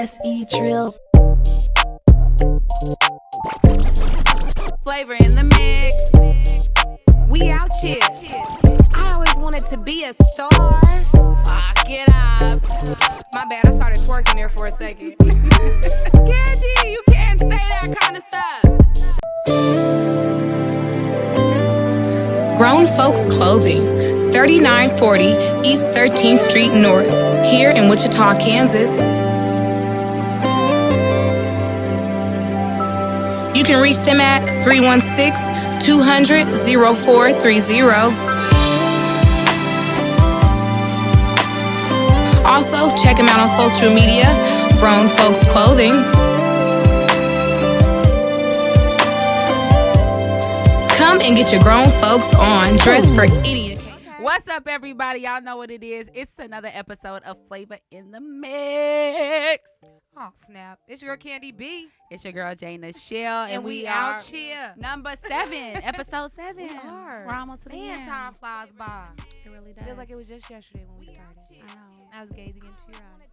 S.E. Trill. Flavor in the mix. We out here. I always wanted to be a star. Fuck it up. My bad, I started twerking there for a second. Candy, you can't say that kind of stuff. Grown Folks Clothing, 3940 East 13th Street North, here in Wichita, Kansas. You can reach them at 316-200-0430. Also, check them out on social media, Grown Folks Clothing. Come and get your grown folks on, dressed for any occasion. What's up, everybody? Y'all know what it is. It's another episode of Flavor in the Mix. Oh, snap. It's your girl, Candy B. It's your girl, J.NICHELLE. And we out here. Number 7, episode 7. We are. We're almost to the end. Time flies by. It really does. Feels like it was just yesterday when we started. I know. I was gazing into your eyes.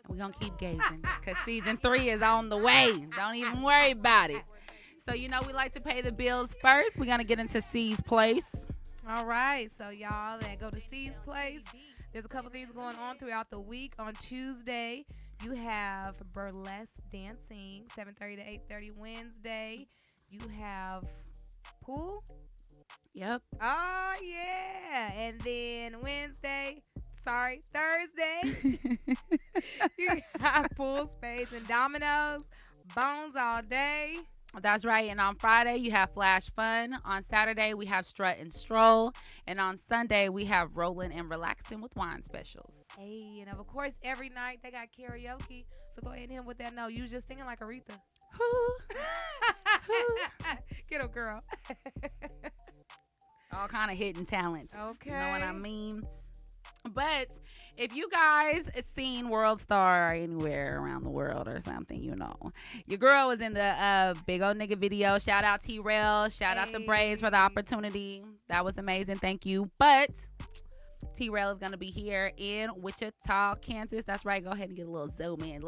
We're going to keep gazing because season 3 is on the way. Don't even worry about it. So, you know, we like to pay the bills first. We're going to get into C's Place. All right. So, y'all that go to C's Place, there's a couple things going on throughout the week. On Tuesday, you have burlesque dancing, 7:30 to 8:30. Wednesday, you have pool. Yep. Oh, yeah. And then Thursday, you have pool, spades, and dominoes. Bones all day. That's right. And on Friday, you have Flash Fun. On Saturday, we have Strut and Stroll. And on Sunday, we have Rollin' and Relaxing with Wine specials. Hey, and of course, every night they got karaoke. So go ahead and hit him with that note. You was just singing like Aretha. Get a girl. All kind of hidden talents. Okay. You know what I mean? But if you guys seen World Star anywhere around the world or something, you know, your girl was in the big old nigga video. Shout out T-Rail. Shout out the Braves for the opportunity. That was amazing. Thank you. But T-Rail is going to be here in Wichita, Kansas. That's right. Go ahead and get a little zoom in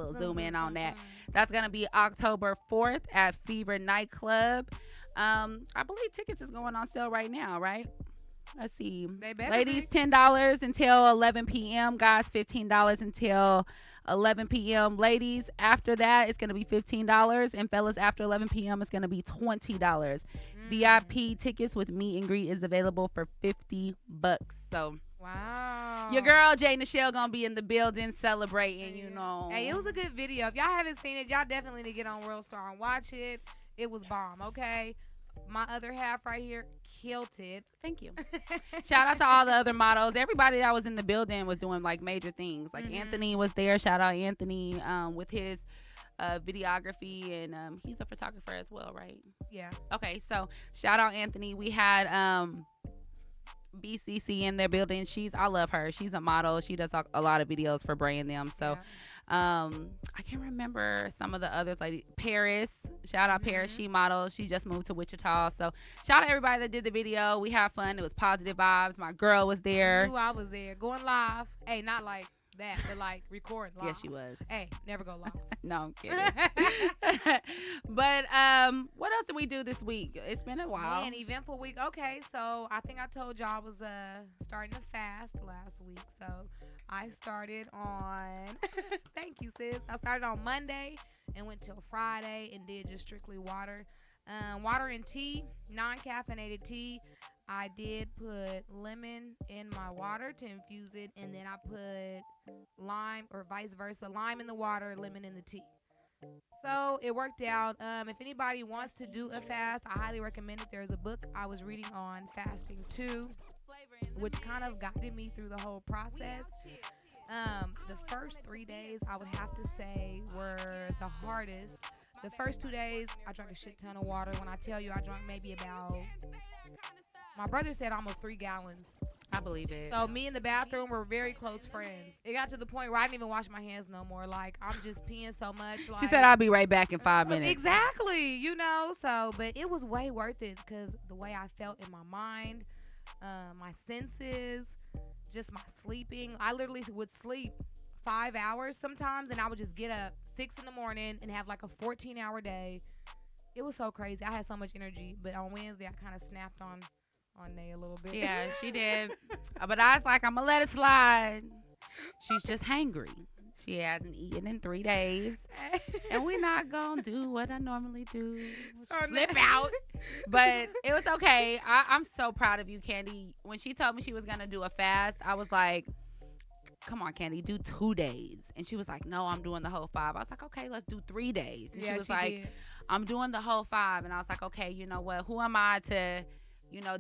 on that. That's going to be October 4th at Fever Nightclub. I believe tickets is going on sale right now, right? Let's see. Ladies, $10 until 11 p.m. Guys, $15 until 11 p.m. Ladies, after that, it's going to be $15. And fellas, after 11 p.m., it's going to be $20. VIP tickets with meet and greet is available for $50. So, wow. Your girl, J.NICHELLE, going to be in the building celebrating, you know. Hey, it was a good video. If y'all haven't seen it, y'all definitely need to get on World Star and watch it. It was bomb, okay? My other half right here killed it. Thank you. Shout out to all the other models. Everybody that was in the building was doing like major things. Like Anthony was there. Shout out Anthony with his videography, and he's a photographer as well, right? Yeah. Okay, so shout out Anthony. We had BCC in their building. I love her. She's a model. She does a lot of videos for Bray them. So I can't remember some of the others, like Paris. Shout out Paris. She models. She just moved to Wichita. So shout out everybody that did the video. We had fun. It was positive vibes. My girl was there. I was there going live. Hey, not like that, but like record live. Yes, she was. Hey, never go live. No, I'm kidding. But what else did we do this week? It's been a while. An eventful week. Okay, so I think I told y'all I was starting to fast last week. So I started on thank you, sis. I started on Monday and went till Friday and did just strictly water. Water and tea, non-caffeinated tea. I did put lemon in my water to infuse it, and then I put lime, or vice versa, lime in the water, lemon in the tea. So it worked out. If anybody wants to do a fast, I highly recommend it. There's a book I was reading on fasting too, which kind of guided me through the whole process. The first 3 days, I would have to say, were the hardest. The first 2 days, I drank a shit ton of water. When I tell you I drank maybe about, my brother said almost 3 gallons. I believe it. So me and the bathroom were very close friends. It got to the point where I didn't even wash my hands no more. Like, I'm just peeing so much. Like, she said I'll be right back in 5 minutes. Exactly. You know, so, but it was way worth it because the way I felt in my mind, my senses, just my sleeping. I literally would sleep 5 hours sometimes, and I would just get up 6 in the morning and have like a 14-hour day. It was so crazy. I had so much energy, but on Wednesday I kind of snapped on Nay a little bit. Yeah, she did. But I was like, I'm gonna let it slide. She's just hangry. She hasn't eaten in 3 days. And we're not gonna do what I normally do. Flip out. But it was okay. I'm so proud of you, Candy. When she told me she was gonna do a fast, I was like, come on, Candy, do 2 days. And she was like, no, I'm doing the whole 5. I was like, okay, let's do 3 days. And she was like, did. I'm doing the whole 5. And I was like, okay, you know what? Who am I to,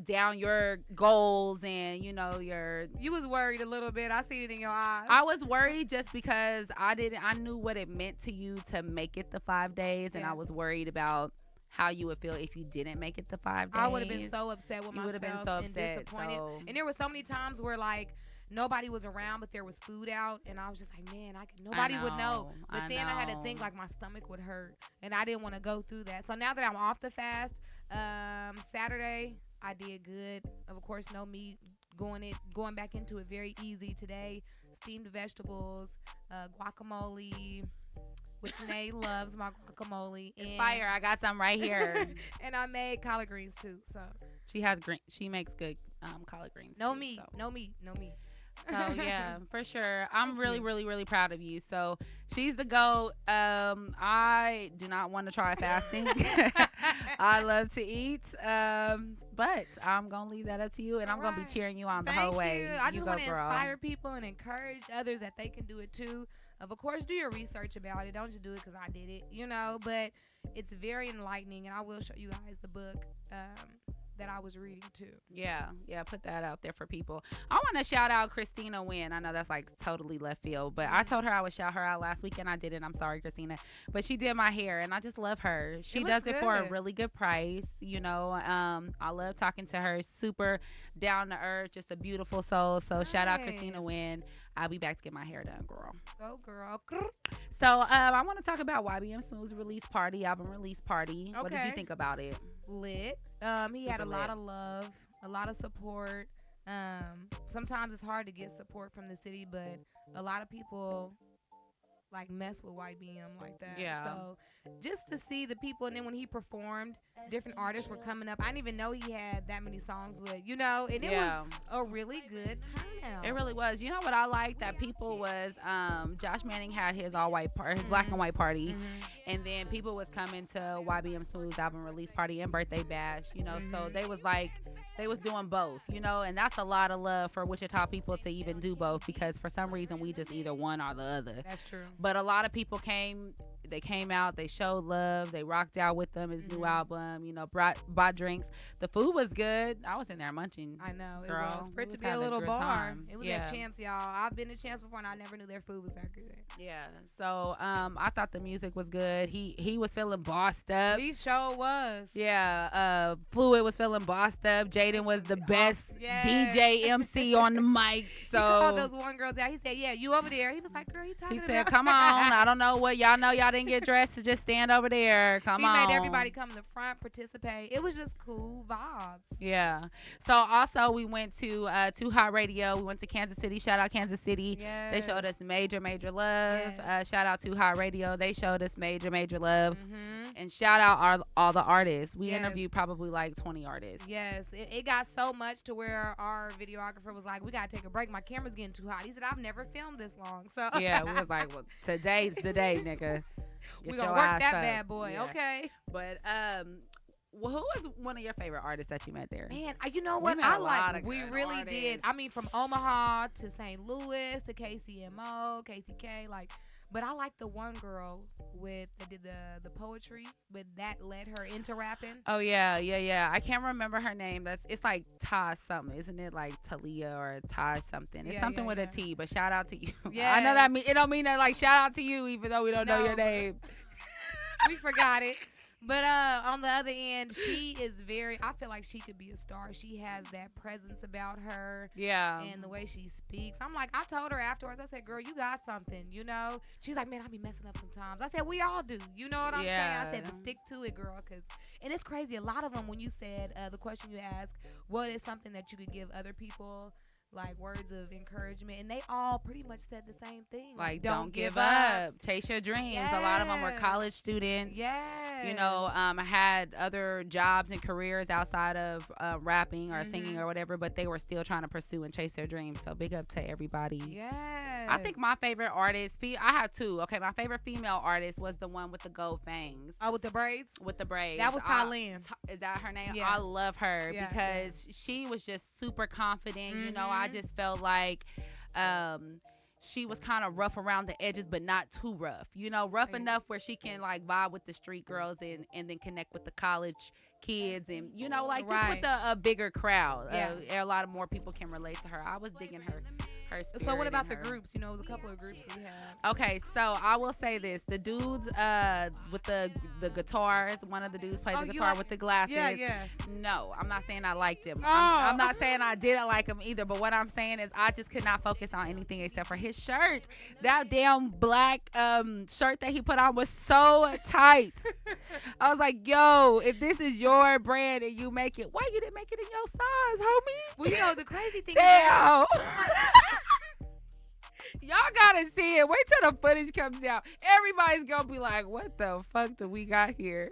down your goals and, You was worried a little bit. I see it in your eyes. I was worried just because I knew what it meant to you to make it the 5 days. And I was worried about how you would feel if you didn't make it the 5 days. I would have been so upset with myself. You would have been so upset. And disappointed. So. And there were so many times where, like, nobody was around, but there was food out, and I was just like, man, nobody would know. But then I had to think like my stomach would hurt, and I didn't want to go through that. So now that I'm off the fast, Saturday I did good. Of course, no meat. Going back into it very easy today. Steamed vegetables, guacamole, which Nay loves my guacamole. It's fire. I got some right here. And I made collard greens too. So she makes good collard greens. No too, meat. So. No meat. So yeah, for sure. I'm really, really, really proud of you. So she's the GOAT. I do not want to try fasting. I love to eat. But I'm gonna leave that up to you, and I'm gonna be cheering you on the whole way. I just want to inspire people and encourage others that they can do it too. Of course, do your research about it. Don't just do it because I did it, But it's very enlightening, and I will show you guys the book. That I was reading too. Yeah, put that out there for people. I want to shout out Christina Wynn. I know that's like totally left field, but I told her I would shout her out last week and I didn't. I'm sorry, Christina. But she did my hair and I just love her. She does it for a really good price, I love talking to her. Super down to earth, just a beautiful soul. So shout out Christina Wynn. I'll be back to get my hair done, girl. Go, girl. So I want to talk about YBM Smooth's album release party. Okay. What did you think about it? Lit. He had a lot of love, a lot of support. Sometimes it's hard to get support from the city, but a lot of people like mess with YBM like that. Yeah. So just to see the people, and then when he performed, different artists were coming up. I didn't even know he had that many songs with, and it was a really good turnout. It really was. You know what I liked? That people was Josh Manning had his all white his black and white party, and then people was coming to YBM Smooth's album release party and birthday bash. So they was doing both. And that's a lot of love for Wichita people to even do both, because for some reason we just either one or the other. That's true. But a lot of people came. They came out, they showed love, they rocked out with them, his new album, brought drinks. The food was good. I was in there munching. I know, girl. It was. For it to be a little bar. It was at Champs, y'all. I've been to Champs before and I never knew their food was that good. Yeah. So I thought the music was good. He was feeling bossed up. He sure was. Yeah. Fluid was feeling bossed up. Jaden was the best DJ MC on the mic. So he called those one girls out. He said, yeah, you over there. He was like, girl, you talking about? He said, come on. I don't know what y'all know. Y'all didn't get dressed to just stand over there. Come on. He made everybody come to the front, participate. It was just cool vibes. Yeah. So also we went to Too Hot Radio. We went to Kansas City. Shout out Kansas City. Yes. They showed us major love. Yes. Shout out Too Hot Radio. They showed us major love. And shout out all the artists. We interviewed probably like 20 artists. Yes. It got so much to where our videographer was like, we got to take a break. My camera's getting too hot. He said, I've never filmed this long. So yeah, we was like, well, today's the day, nigga. We're going to work that bad boy. Yeah. Okay. But who was one of your favorite artists that you met there? Man, you know what? We really did. I mean, from Omaha to St. Louis to KCMO, KCK, but I like the one girl that did the poetry, but that led her into rapping. Oh yeah. I can't remember her name. It's like Ty something, isn't it? Like Talia or Ty something. It's something with a T. But shout out to you. Yeah, I know that it don't mean that like shout out to you, even though we don't know your name. We forgot it. But on the other end, she is I feel like she could be a star. She has that presence about her. Yeah. And the way she speaks. I told her afterwards, I said, girl, you got something, She's like, man, I be messing up sometimes. I said, we all do. You know what I'm saying? I said, but stick to it, girl. And it's crazy. A lot of them, when you said the question you asked, what is something that you could give other people? like words of encouragement, and they all pretty much said the same thing. Like, don't give up. Chase your dreams. Yes. A lot of them were college students. Yeah. You know, I had other jobs and careers outside of rapping or singing or whatever, but they were still trying to pursue and chase their dreams. So big up to everybody. Yeah. I think my favorite artist, I have two. Okay, my favorite female artist was the one with the gold fangs. Oh, with the braids? With the braids. That was Tylin. Is that her name? Yeah. I love her Yeah, because she was just super confident. You know, I just felt like she was kind of rough around the edges, but not too rough. You know, rough enough where she can like vibe with the street girls and then connect with the college kids and, you know, like just with a bigger crowd. A lot of more people can relate to her. I was digging her spirit. So what about the groups? You know, it was a couple of groups we had. Okay, so I will say this. The dudes with the guitars, one of the dudes played the guitar with the glasses. Yeah. No, I'm not saying I liked him. Oh. I'm not saying I didn't like him either, but what I'm saying is I just could not focus on anything except for his shirt. That damn black shirt that he put on was so tight. I was like, yo, if this is your brand and you make it, why you didn't make it in your size, homie? Well, you know, the crazy thing Damn. Y'all gotta see it. Wait till the footage comes out. Everybody's gonna be like, what the fuck do we got here?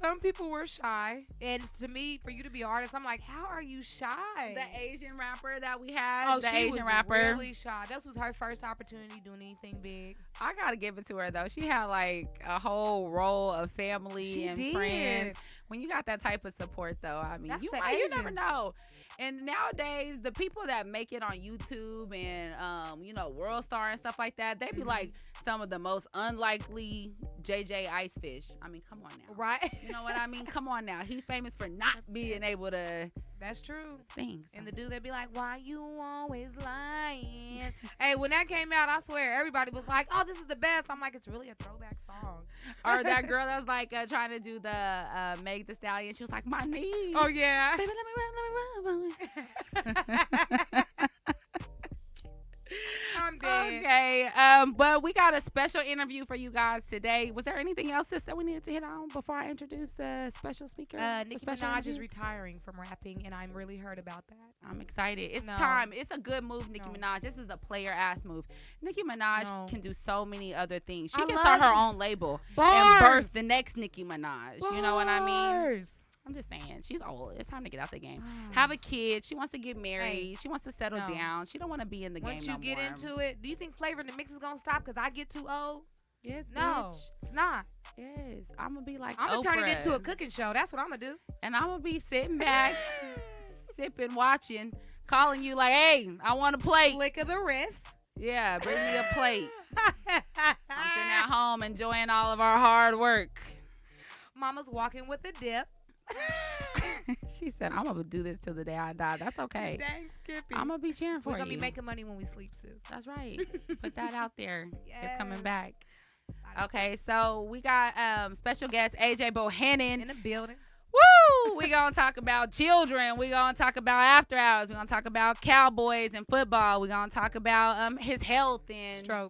some people were shy. And to me, for you to be an artist, I'm like, how are you shy? The Asian rapper that we had. The she Asian was rapper. really shy. This was her first opportunity doing anything big. I gotta give it to her though. She had like a whole roll of family and friends. When you got that type of support though, I mean, you never know. And nowadays, the people that make it on YouTube and, World Star and stuff like that, they be like some of the most unlikely JJ Icefish. I mean, come on now. Right. You know what I mean? Come on now. He's famous for not being able to. That's true. Sing. And the dude that be like, why you always lying? Hey, when that came out, I swear, everybody was like, oh, this is the best. I'm like, it's really a throwback song. Or that girl that was like trying to do the Meg Thee Stallion. She was like, my knees. Oh, yeah. Baby, let me run. I'm dead. Okay, but we got a special interview for you guys today. Was there anything else that we needed to hit on before I introduce the special speaker? Nicki Minaj is retiring from rapping, and I'm really hurt about that. I'm excited. It's time. It's a good move, Nicki Minaj. This is a player-ass move. Nicki Minaj can do so many other things. She can start her own label and birth the next Nicki Minaj. You know what I mean? I'm just saying, she's old. It's time to get out the game. Have a kid. She wants to get married. She wants to settle down. She don't want to be in the game no more. Once you get into it, do you think Flavor in the Mix is going to stop because I get too old? Yes, no, bitch. It's not. Yes, I'm going to be like I'm going to turn it into a cooking show. That's what I'm going to do. And I'm going to be sitting back, sipping, watching, calling you like, hey, I want a plate. Flick of the wrist. Yeah, bring me a plate. I'm sitting at home enjoying all of our hard work. Mama's walking with a dip. She said, I'm going to do this till the day I die. That's okay. Dang, Skippy. I'm going to be cheering for you. We're going to be making money when we sleep, sis. That's right. Put that out there. Yes. It's coming back. Okay, so we got special guest AJ Bohannon. In the building. Woo! We're going to talk about children. We're going to talk about after hours. We're going to talk about Cowboys and football. We're going to talk about his health and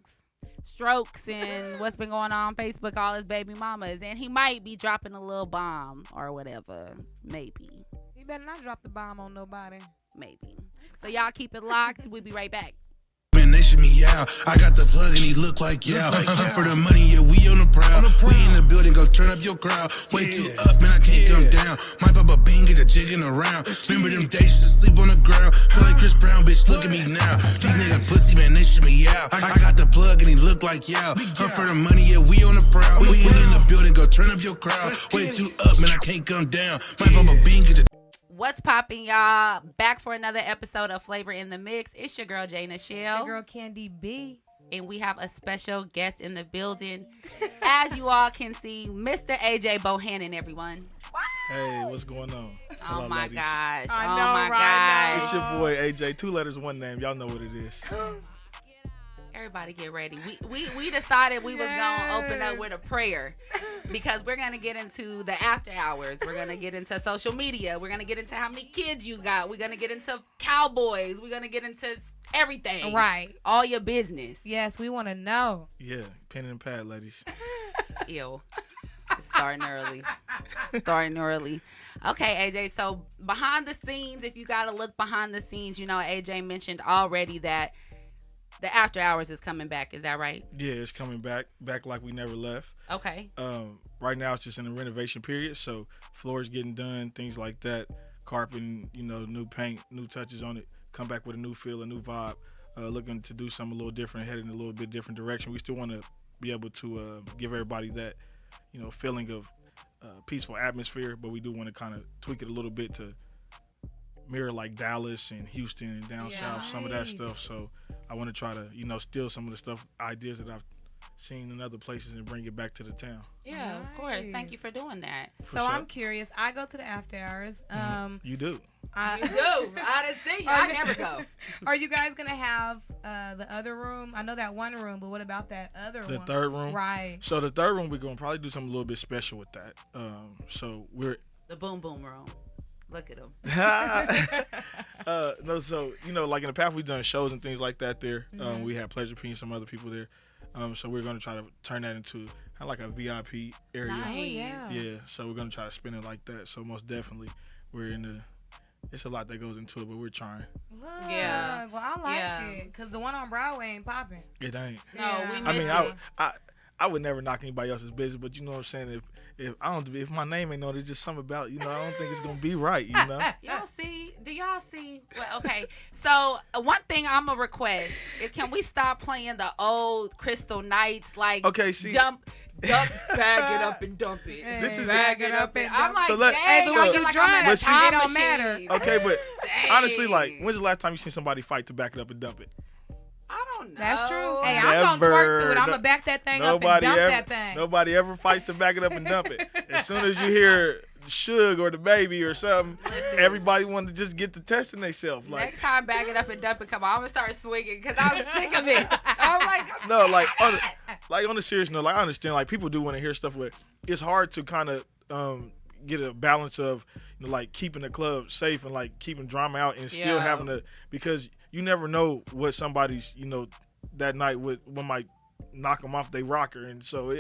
strokes and what's been going on Facebook, all his baby mamas. And he might be dropping a little bomb or whatever. Maybe. He better not drop the bomb on nobody. Maybe. So y'all keep it locked. We'll be right back. Man, they should me out. I got the plug and he look like yeah. For the money, yeah, we on the prowl. We in the building, go turn up your crowd. Way too up, man, I can't come down. Might pop a bean, get a jigging around. Remember them days to sleep on the ground. Feel like Chris Brown, bitch, look at me now. These niggas pussy, man, they should me out. I got the plug and he look like yeah. For the money, yeah, we on the prowl. We in the building, go turn up your crowd. Way too up, man, I can't come down. Might pop a bean, get a What's popping, y'all? Back for another episode of Flavor in the Mix. It's your girl, J.NICHELLE. Your girl, Candy B. And we have a special guest in the building. As you all can see, Mr. AJ Bohannon, everyone. Hey, what's going on? Hello, oh, my ladies. Gosh. I know, my gosh. It's your boy, AJ. 2 letters, 1 name. Y'all know what it is. Everybody get ready. We decided we was going to open up with a prayer because we're going to get into the after hours. We're going to get into social media. We're going to get into how many kids you got. We're going to get into Cowboys. We're going to get into everything. Right. All your business. Yes, we want to know. Yeah, pen and pad, ladies. Ew. It's starting early. Okay, AJ. So behind the scenes, if you gotta look behind the scenes, AJ mentioned already that the after hours is coming back. Is that right? Yeah, it's coming back like we never left. Okay. Right now it's just in the renovation period, so floors getting done, things like that, carpeting, new paint, new touches on it, come back with a new feel, a new vibe, looking to do something a little different, heading in a little bit different direction. We still want to be able to give everybody that, feeling of peaceful atmosphere, but we do want to kind of tweak it a little bit to mirror like Dallas and Houston and down south, some of that stuff. So I want to try to, steal some of the stuff, ideas that I've seen in other places and bring it back to the town. Yeah, of course. Thank you for doing that. So I'm curious. I go to the after hours. You do. You do. I didn't see you. I never go. Are you guys gonna have the other room? I know that one room, but what about that other one? The third room? Right. So the third room, we're gonna probably do something a little bit special with that. So we're the boom boom room. Look at him. No, so like in the past we've done shows and things like that there. We had Pleasure P and some other people there. So we're gonna try to turn that into kind of like a VIP area. Nice. Oh, yeah. Yeah. So we're gonna try to spin it like that. So most definitely, we're in the. It's a lot that goes into it, but we're trying. Look, Yeah. Well, I like it because the one on Broadway ain't popping. It ain't. No, we I miss mean, it. I would never knock anybody else's business, but you know what I'm saying. If my name ain't known, it's just something about I don't think it's gonna be right. Y'all see? Do y'all see? Well, okay. So one thing I'm gonna request is, can we stop playing the old Crystal Knights Okay, see. dump, bag it up and dump it. This is bag it up and I'm like, So let- dang, so- I feel like I'm in a But see- time It don't machine. matter. Okay, but Dang. honestly, like, when's the last time you seen somebody fight to back it up and dump it? I don't know. That's true. Hey, I'm gonna twerk to it. I'm gonna back that thing up and dump that thing. Nobody ever fights to back it up and dump it. As soon as you hear Suge or the Baby or something, Listen. everybody want to just get to testing themselves. Like, Next time, bag it up and dump it. Come on, I'm gonna start swinging because I'm sick of it. I'm like, no, like on the serious note, like I understand, like people do want to hear stuff where it's hard to kind of get a balance of like keeping the club safe and like keeping drama out and still having to, because you never know what somebody's that night what might knock them off their rocker, and so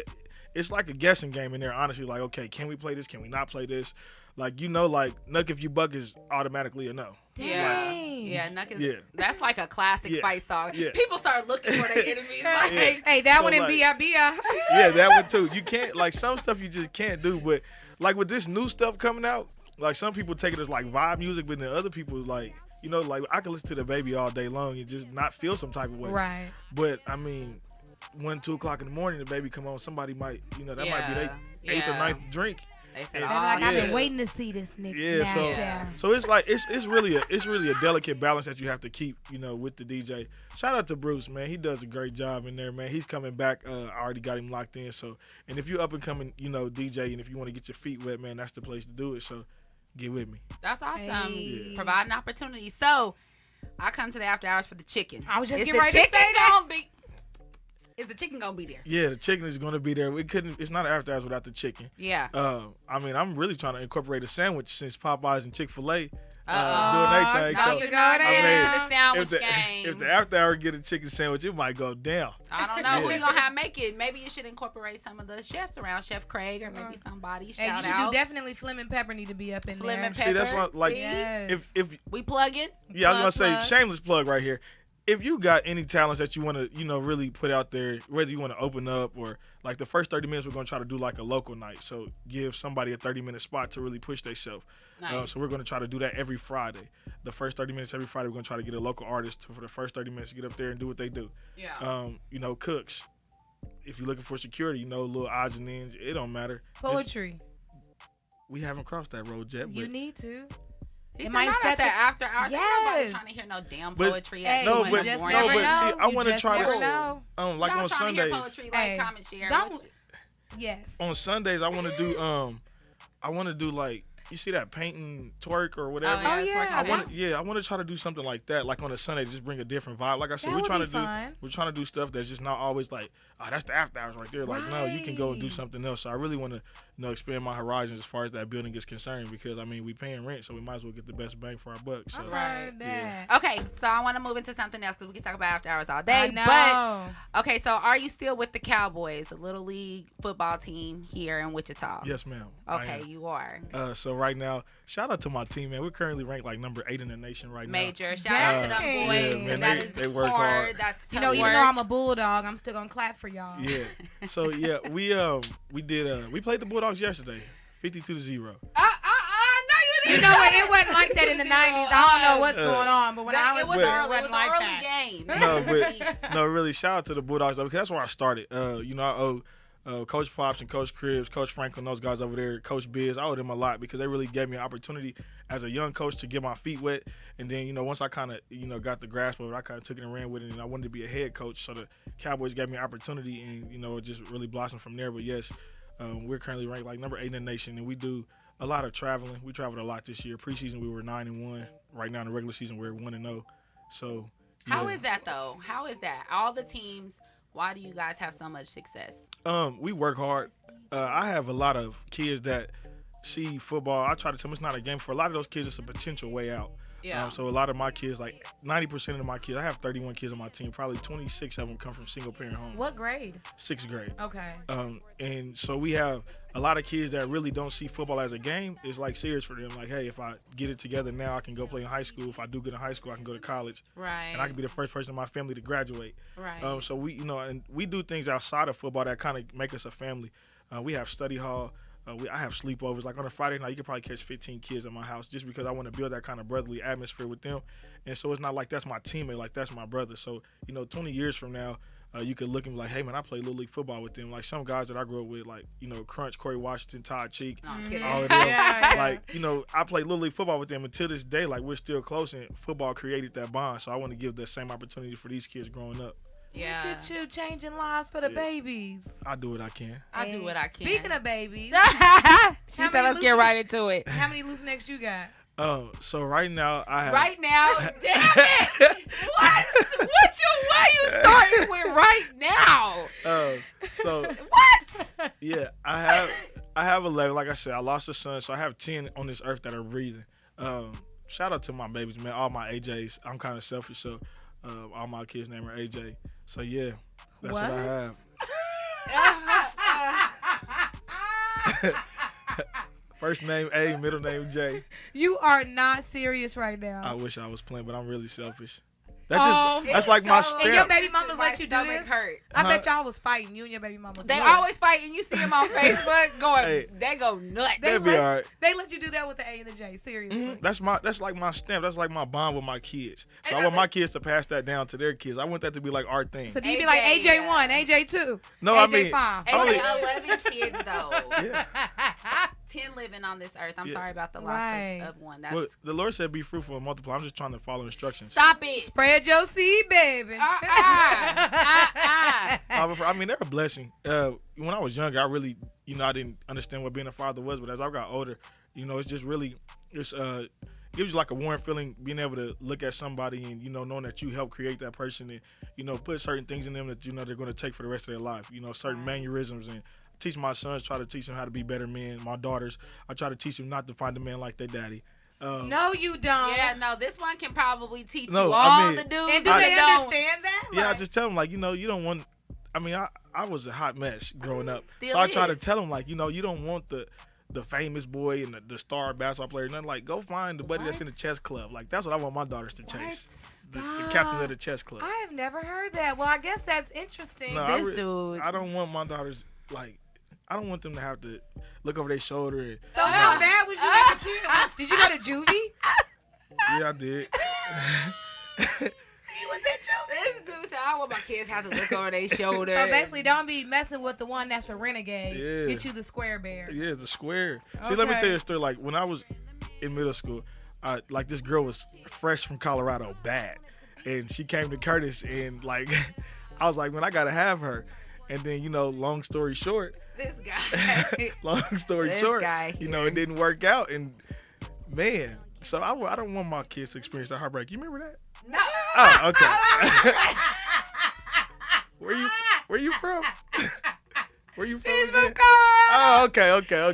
it's like a guessing game in there. Honestly, like, okay, can we play this? Can we not play this? Like, like Nuck If You Buck is automatically a no. yeah, Dang. yeah, Nuck is, Yeah. That's like a classic Yeah. fight song. Yeah. People start looking for their enemies. Like, Yeah. Hey, that So, one in like- B.I.B.I. Yeah, that one too. You can't, like, some stuff you just can't do. But like with this new stuff coming out, like some people take it as like vibe music, but then other people like, like I can listen to the Baby all day long and just not feel some type of way. Right. But I mean, 1, 2 o'clock in the morning, the Baby come on, somebody might, that might be their eighth or ninth drink. They said, They're oh, like, I've been Yeah. waiting to see this nigga. Yeah, now so- down. So it's like it's really a delicate balance that you have to keep, with the DJ. Shout out to Bruce, man. He does a great job in there, man. He's coming back. I already got him locked in. So, and if you up and coming, DJ, and if you want to get your feet wet, man, that's the place to do it. So, get with me. That's awesome. Hey. Providing opportunity. So, I come to the after hours for the chicken. I was just Is getting the ready to chicken say that. gonna be? Is the chicken gonna be there? Yeah, the chicken is going to be there. It's not an after hours without the chicken. Yeah. I mean, I'm really trying to incorporate a sandwich since Popeyes and Chick-fil-A doing Uh-oh. their thing. No, So you're not I getting mean, into the sandwich if game. the after hour get a chicken sandwich, it might go down. I don't know who Yeah. you gonna have make it. Maybe you should incorporate some of the chefs around, Chef Craig or maybe somebody. Hey, you Shout should out. do definitely Flim and Pepper need to be up in Flim there. and See, that's Pepper. what, like, See? Yes. if We plug it. Yeah, I was Plug, gonna say shameless plug right here. If you got any talents that you want to, really put out there, whether you want to open up or like the first 30 minutes, we're gonna try to do like a local night. So give somebody a 30-minute spot to really push themselves. Nice. So we're gonna try to do that every Friday. The first 30 minutes every Friday, we're gonna try to get a local artist for the first 30 minutes to get up there and do what they do. Yeah. Cooks. If you're looking for security, little odds and ends, it don't matter. Just- Poetry. we haven't crossed that road yet, You but need to. It It might might not set at the the- after hours. Ain't nobody Yes. trying to hear no damn But- poetry Hey, at No, 2 you in but- the just morning. never but know. see, I You wanna just try to- never know. like Y'all on trying to hear Sundays. poetry, like Hey, comment, share. don't- What you- Yes. On Sundays, I want to do like, you see that painting twerk or whatever. Oh, it's yeah. working I out. want to try to do something like that, like on a Sunday, just bring a different vibe. Like I said, That we're would trying be to fun. we're trying to do stuff that's just not always like, oh, that's the after hours right there. Like, no, you can go and do Right. something else. So I really want to, expand my horizons as far as that building is concerned, because I mean, we paying rent, so we might as well get the best bang for our buck. So I Right. heard that. Okay, so I want to move into something else because we can talk about after hours all I day. know. But okay, so are you still with the Cowboys, a little league football team here in Wichita? yes, ma'am. I Okay, am. you are. So right now, shout out to my team, man. We're currently ranked like number 8 in the nation right now. Major. Shout out to them boys. Yeah, man, that is they work hard. hard. That's tough You know, even work. though I'm a bulldog, I'm still gonna clap for y'all. Yeah. So yeah, we played the Bulldogs yesterday, 52-0. No, you You didn't. know what? It wasn't like that in the 90s. I don't know what's going on, but when I it was was there, early. It was wasn't like an early that. game. No, really, shout out to the Bulldogs though, because that's where I started. You know, I owe Coach Pops and Coach Cribbs, Coach Franklin, those guys over there, Coach Biz. I owe them a lot because they really gave me an opportunity as a young coach to get my feet wet. And then, you know, once I kind of, you know, got the grasp of it, I kind of took it and ran with it. And I wanted to be a head coach, so the Cowboys gave me an opportunity, and you know, it just really blossomed from there. But yes, we're currently ranked like number 8 in the nation, and we do a lot of traveling. We traveled a lot this year. Preseason we were 9-1. Right now in the regular season we're 1-0. So How is that though? How is that? All the teams. Why do you guys have so much success? We work hard. I have a lot of kids that see football. I try to tell them it's not a game. For a lot of those kids, it's a potential way out. Yeah. So a lot of my kids, like 90% of my kids, I have 31 kids on my team. Probably 26 of them come from single-parent homes. What grade? 6th grade. Okay. And so we have a lot of kids that really don't see football as a game. It's like serious for them. Like, hey, if I get it together now, I can go play in high school. If I do get in high school, I can go to college. Right. And I can be the first person in my family to graduate. Right. So we, you know, and we do things outside of football that kind of make us a family. We have study hall. I have sleepovers. Like on a Friday night, you could probably catch 15 kids at my house just because I want to build that kind of brotherly atmosphere with them. And so it's not like that's my teammate, like that's my brother. So, you know, 20 years from now, you could look and be like, hey, man, I played Little League football with them. Like some guys that I grew up with, like, you know, Crunch, Corey Washington, Todd Cheek, No, I'm kidding. all of them. Yeah. Like, you know, I played Little League football with them. And to this day, like, we're still close, and football created that bond. So I want to give the same opportunity for these kids growing up. Yeah. Look at you changing lives for the babies. I do what I can. I do what I can. Speaking of babies, she How said, many let's get loose- right into it. how many loose necks you got? So right now, I have. Right now, damn it! Why you starting with right now? So What? yeah, I have 11. Like I said, I lost a son, so I have 10 on this earth that are breathing. Shout out to my babies, man. All my AJs. I'm kind of selfish, so all my kids' name are AJ. So yeah, that's what I have. First name A, middle name J. You are not serious right now. I wish I was playing, but I'm really selfish. Oh, That's like my And your stamp. baby mamas let you do stomach this? hurt. I bet y'all was fighting. You and your baby mamas. They was. always fight, and you see them on Facebook going, Hey. they go nuts. They That'd be all right. They let you do that with the A and the J. Seriously. That's like my stamp. That's like my bond with my kids. So And I I want my think- kids to pass that down to their kids. I want that to be like our thing. So do you be like AJ, AJ1, AJ2, No, I AJ5? mean, Only Only- 11 kids, though. yeah. 10 living on this earth. I'm Yeah. sorry about the loss Right. of one. That's Well, the Lord said, "Be fruitful and multiply." I'm just trying to follow instructions. Stop it. Spread your seed, baby. I mean, they're a blessing. When I was younger, I really, you know, I didn't understand what being a father was. But as I got older, you know, it's just really, gives you like a warm feeling being able to look at somebody and, you know, knowing that you helped create that person and, you know, put certain things in them that, you know, they're going to take for the rest of their life. You know, certain mannerisms. And teach my sons, try to teach them how to be better men. My daughters, I try to teach them not to find a man like their daddy. No, you don't. Yeah, no, this one can probably teach No, you I all mean- the dudes And do that they don't. understand that? Yeah, I Like, just tell them, like, you know, you don't want. I mean, I was a hot mess growing up, Still so I try to is. tell them, like, you know, you don't want the famous boy and the star basketball player. Nothing like, go find the buddy that's in the chess club. Like, that's what I want my daughters to chase. The captain of the chess club. I have never heard that. Well, I guess that's interesting. No, I This re- dude. I don't want my daughters, like, I don't want them to have to look over their shoulder. And, So how bad was you as a kid? Did you go to juvie? yeah, I did. You was at juvie. This dude said, I want my kids have to look over their shoulder. So basically, don't be messing with the one that's a renegade. Yeah. Get you the square bear. Yeah, the square. See, let me Okay. tell you a story. Like, when I was in middle school, like, this girl was fresh from Colorado, bad. And she came to Curtis, and, like, I was like, man, I got to have her. And then, you know, long story short, This guy. long story This short, guy you know, here. it didn't work out. And, man, so I don't want my kids to experience that heartbreak. You remember that? No. Oh, okay. Where you from? Where you from? She's from again? Colorado. Oh, okay. You don't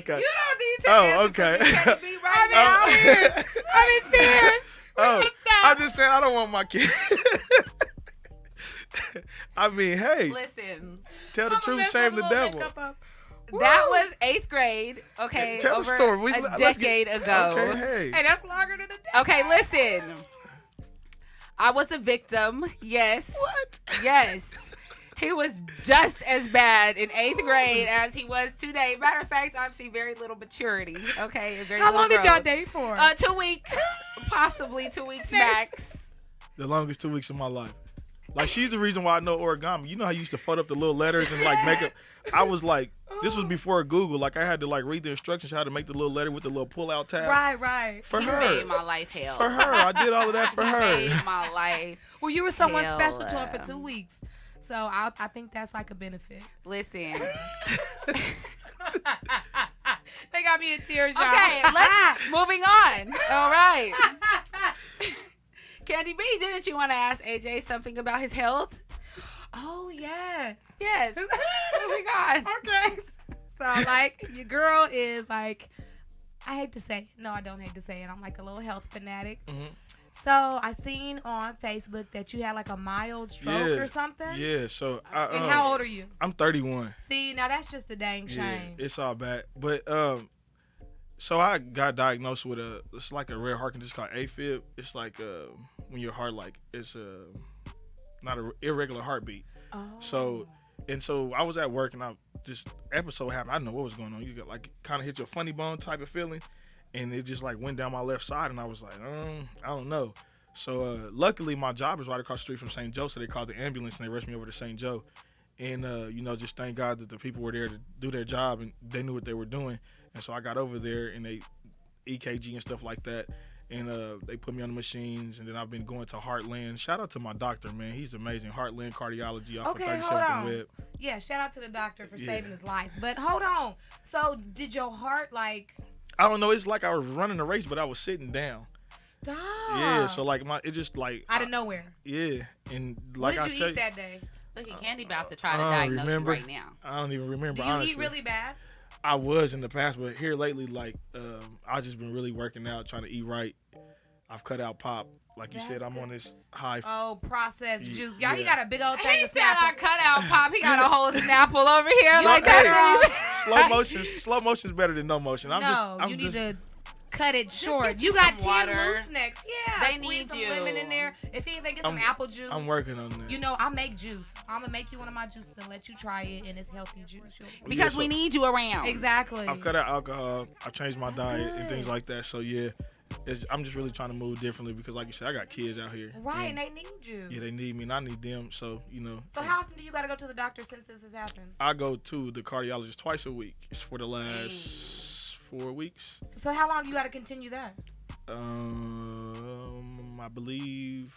need to Oh, answer okay. for me. Can't be right I'm in now. tears. I'm in tears. Oh, Stop. I'm just saying I don't want my kids. I mean, hey, Listen, tell the I'ma truth, mess shame my the little devil. makeup up. That was 8th grade. Okay, Tell the over story. a decade ago. Okay, hey. Hey, that's longer than a day. Okay, listen. I was a victim. Yes. What? Yes. He was just as bad in 8th grade as he was today. Matter of fact, obviously very little maturity. Okay, and very How little long did y'all growth. date for? 2 weeks, possibly 2 weeks max. The longest 2 weeks of my life. Like, she's the reason why I know origami. You know how you used to fold up the little letters and like make it. I was like, this was before Google. Like, I had to like read the instructions how to make the little letter with the little pull-out tab. Right. For You her. made my life hell. For her, I did all of that for You her. made my life. Well, you were someone Hell, special to him for 2 weeks. So I think that's like a benefit. Listen. They got me in tears, y'all. Okay, let's moving on. All right. Candy B, didn't you want to ask AJ something about his health? Oh, yes. Yes. Moving on. Okay. So, like, your girl is like, I hate to say it. No, I don't hate to say it. I'm like a little health fanatic. Mhm. So, I seen on Facebook that you had like a mild stroke or something. Yeah, so And how old are you? I'm 31. See, now that's just a dang Yeah, shame. it's all bad. But so I got diagnosed with it's like a rare heart condition called AFib. It's like when your heart like it's not an irregular heartbeat. Oh. So I was at work and this episode happened. I didn't know what was going on. You got like kind of hit your funny bone type of feeling, and it just like went down my left side, and I was like, I don't know. So luckily my job is right across the street from St. Joe, so they called the ambulance and they rushed me over to St. Joe. And just thank God that the people were there to do their job and they knew what they were doing. And so I got over there and they EKG and stuff like that. And they put me on the machines, and then I've been going to Heartland. Shout out to my doctor, man. He's amazing. Heartland Cardiology off Okay, of hold 37th on. and Webb. Yeah, shout out to the doctor for Yeah. saving his life. But hold on. So, did your heart like I don't know. It's like I was running a race, but I was sitting down. stop? Yeah, so like it just like Out of nowhere. yeah, and What like I did you tell eat that day? Look at Candy about to try to I don't diagnose remember. you right now. I don't even remember. Do you honestly. eat really bad? I was in the past, but here lately, like I just been really working out, trying to eat right. I've cut out pop, like you That's said. I'm good. on this high. Oh, processed Yeah. juice. Y'all, he Yeah. got a big old thing He of said I Snapple. cut out pop. He got a whole Snapple over here. So, Like hey, that's slow motion. Slow motion's better than no motion. I'm you just, need to cut it short. get You you got some 10 water. loose necks. Yeah, They squeeze need some you. lemon in there. If anything, get some I'm- apple juice. I'm working on that. You know, I make juice. I'm gonna make you one of my juices and let you try it, and it's healthy juice. because so we need you around. Exactly. I've cut out alcohol. I've changed my That's diet and things good. like that. So yeah, I'm just really trying to move differently because, like you said, I got kids out here. Right, And, and they need you. yeah, they need me and I need them. So So how often do you gotta go to the doctor since this has happened? I go to the cardiologist twice a week. It's for the last 4 weeks. So how long do you gotta continue that? I believe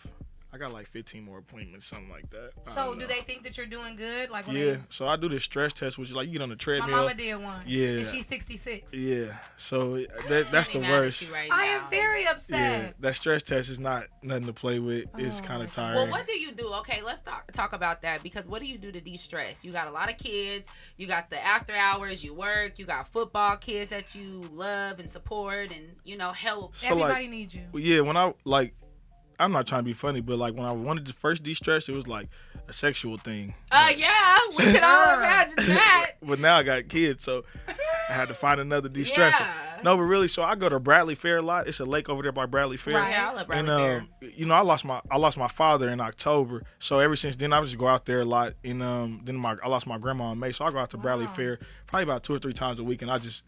I got like 15 more appointments, something like that. I So don't do know. they think that you're doing good? Like when Yeah, so I do this stress test, which is like you get on the my treadmill. mama did one. Yeah. And she's 66. Yeah, so that's the Candy mad at worst. you right I now. am very Yeah, upset. that stress test is not nothing to play with. It's Oh, kind my of God. tiring. Well, what do you do? Okay, let's talk about that because what do you do to de-stress? You got a lot of kids. You got the after hours. You work. You got football kids that you love and support and help. So, Everybody needs you. Well, yeah, when I'm not trying to be funny, but like when I wanted to first de-stress, it was like a sexual thing. Yeah, we could all Sure. imagine that. But now I got kids, so I had to find another de-stressor. Yeah. No, but really, so I go to Bradley Fair a lot. It's a lake over there by Bradley Fair. Right. Yeah, I love And Bradley Fair. I lost my father in October, so ever since then I just go out there a lot. And then I lost my grandma in May, so I go out to Bradley Wow. Fair probably about 2 or 3 times a week, and it's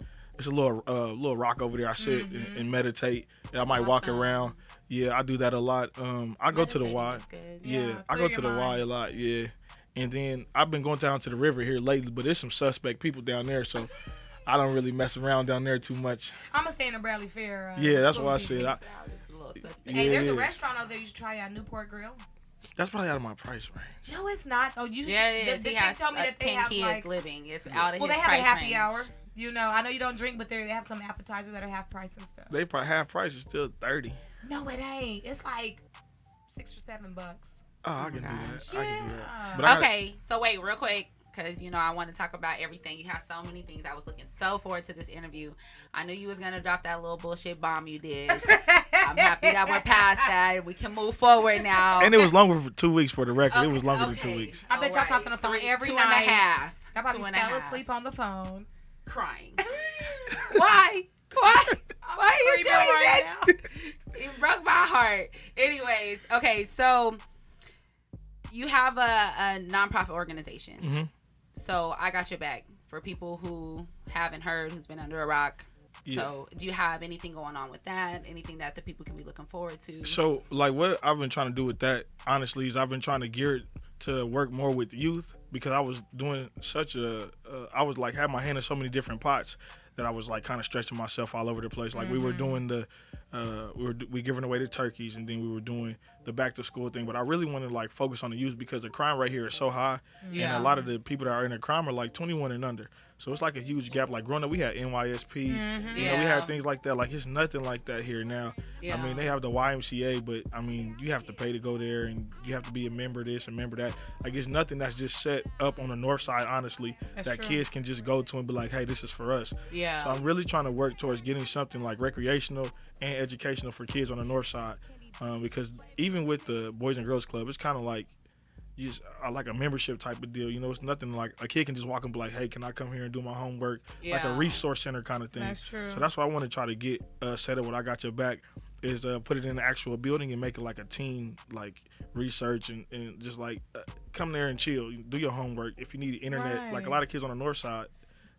a little rock over there. I sit and meditate, and I might walk awesome. around. Yeah, I do that a lot. I go to the Meditating Y. is good. Yeah, I clear go to your the Y mind. a lot. Yeah, and then I've been going down to the river here lately, but there's some suspect people down there, so I don't really mess around down there too much. I'm gonna stay in the Bradley Fair. Yeah, that's what I food. said. It's a little suspect. Hey, there's a Yeah. restaurant over there you should try out, Newport Grill. That's probably out of my price range. No, it's not. Oh, you Yeah, it is. The He chick has told me that they 10 have kids like. living. It's out of Well, his they have price a happy range. hour. You know, I know you don't drink, but they have some appetizers that are half price and stuff. They probably half price is still 30. No, it ain't. It's like $6 or $7. Oh, I can do gosh. that. I can do that. Yeah. But I gotta- Okay, so wait, real quick, because I want to talk about everything. You have so many things. I was looking so forward to this interview. I knew you was gonna drop that little bullshit bomb you did. I'm happy that we're past that. We can move forward now. And it was longer for 2 weeks for the record. It was longer than 2 Okay. weeks. I bet y'all talk on the phone every Two and a night. half. Y'all probably 2 and a fell half. asleep on the phone. crying. Why? Why are you doing this? It broke my heart. Anyways, okay, so you have a nonprofit organization. Mm-hmm. So I got your back for people who haven't heard, who's been under a rock. Yeah. So do you have anything going on with that? Anything that the people can be looking forward to? So, like, what I've been trying to do with that, honestly, is I've been trying to gear it to work more with youth because I was doing I was like had my hand in so many different pots that I was like kind of stretching myself all over the place. Like we were doing we giving away the turkeys, and then we were doing the back to school thing. But I really wanted to like focus on the youth because the crime right here is so high, and a lot of the people that are in the crime are like 21 and under. So it's like a huge gap. Like growing up, we had NYSP, you know, we had things like that. Like it's nothing like that here now. Yeah. I mean, they have the YMCA, but I mean, you have to pay to go there, and you have to be a member of this and member that. Like it's nothing that's just set up on the north side, honestly, that kids can just go to and be like, hey, this is for us. Yeah. So I'm really trying to work towards getting something like recreational and educational for kids on the north side, because even with the Boys and Girls Club, it's kind of like like a membership type of deal. You know, it's nothing like a kid can just walk and be like, hey, can I come here and do my homework? Like a resource center kind of thing. That's true. So that's why I want to try to get set up what I got your back is put it in the actual building and make it like a team, like research and just like come there and chill, do your homework. If you need internet, like a lot of kids on the north side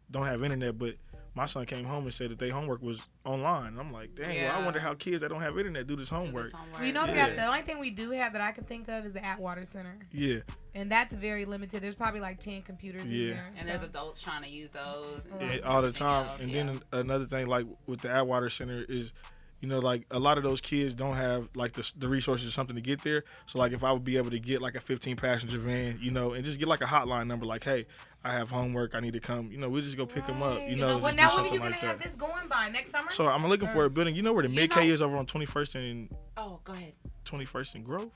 don't have internet, but my son came home and said that their homework was online. And I'm like, dang, well, I wonder how kids that don't have internet do this homework. Well, you know, the only thing we do have that I can think of is the Atwater Center. Yeah. And that's very limited. There's probably like 10 computers in there. And there's adults trying to use those. And all the time. And then another thing, like with the Atwater Center is, you know, like a lot of those kids don't have like the resources or something to get there. So like if I would be able to get like a 15 passenger van, you know, and just get like a hotline number, like, hey, I have homework, I need to come. You know, we'll just go pick them up. You know, well, just now do when are something you gonna like have that. this going by next summer? So I'm looking for a building. You know where the Mid-K is over on 21st and go ahead. 21st and Grove?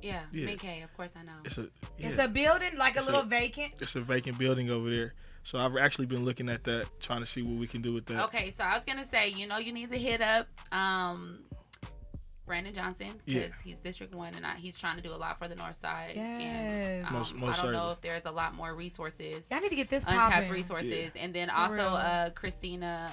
Yeah. Mid-K, of course I know. It's a building, like a little vacant. It's a vacant building over there. So I've actually been looking at that, trying to see what we can do with that. Okay, so I was gonna say, you know, you need to hit up Brandon Johnson because he's District 1 and he's trying to do a lot for the North Side. Yes. And most I don't certainly. know if there's a lot more resources. I need to get this untapped popping. resources, and then also Christina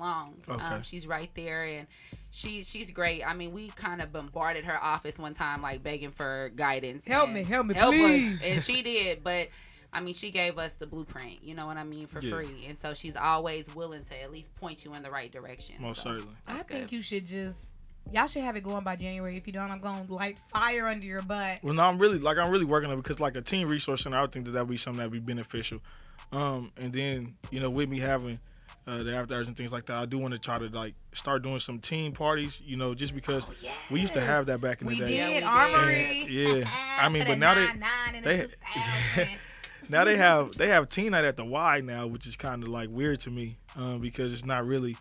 Long. Okay. She's right there, and she's great. I mean, we kind of bombarded her office one time, like begging for guidance. Help me, please. Us. And she did, but I mean, she gave us the blueprint, you know what I mean, for free. And so she's always willing to at least point you in the right direction. Most certainly. I think you should y'all should have it going by January. If you don't, I'm going to light fire under your butt. Well, no, I'm really working on it because like a teen resource center, I would think that would be something that would be beneficial. And then, you know, with me having the after hours and things like that, I do want to try to like start doing some teen parties, you know, just because we used to have that back in the day. We did, Armory. Yeah. I mean, but now now they have teen night at the Y now, which is kind of like weird to me because it's not really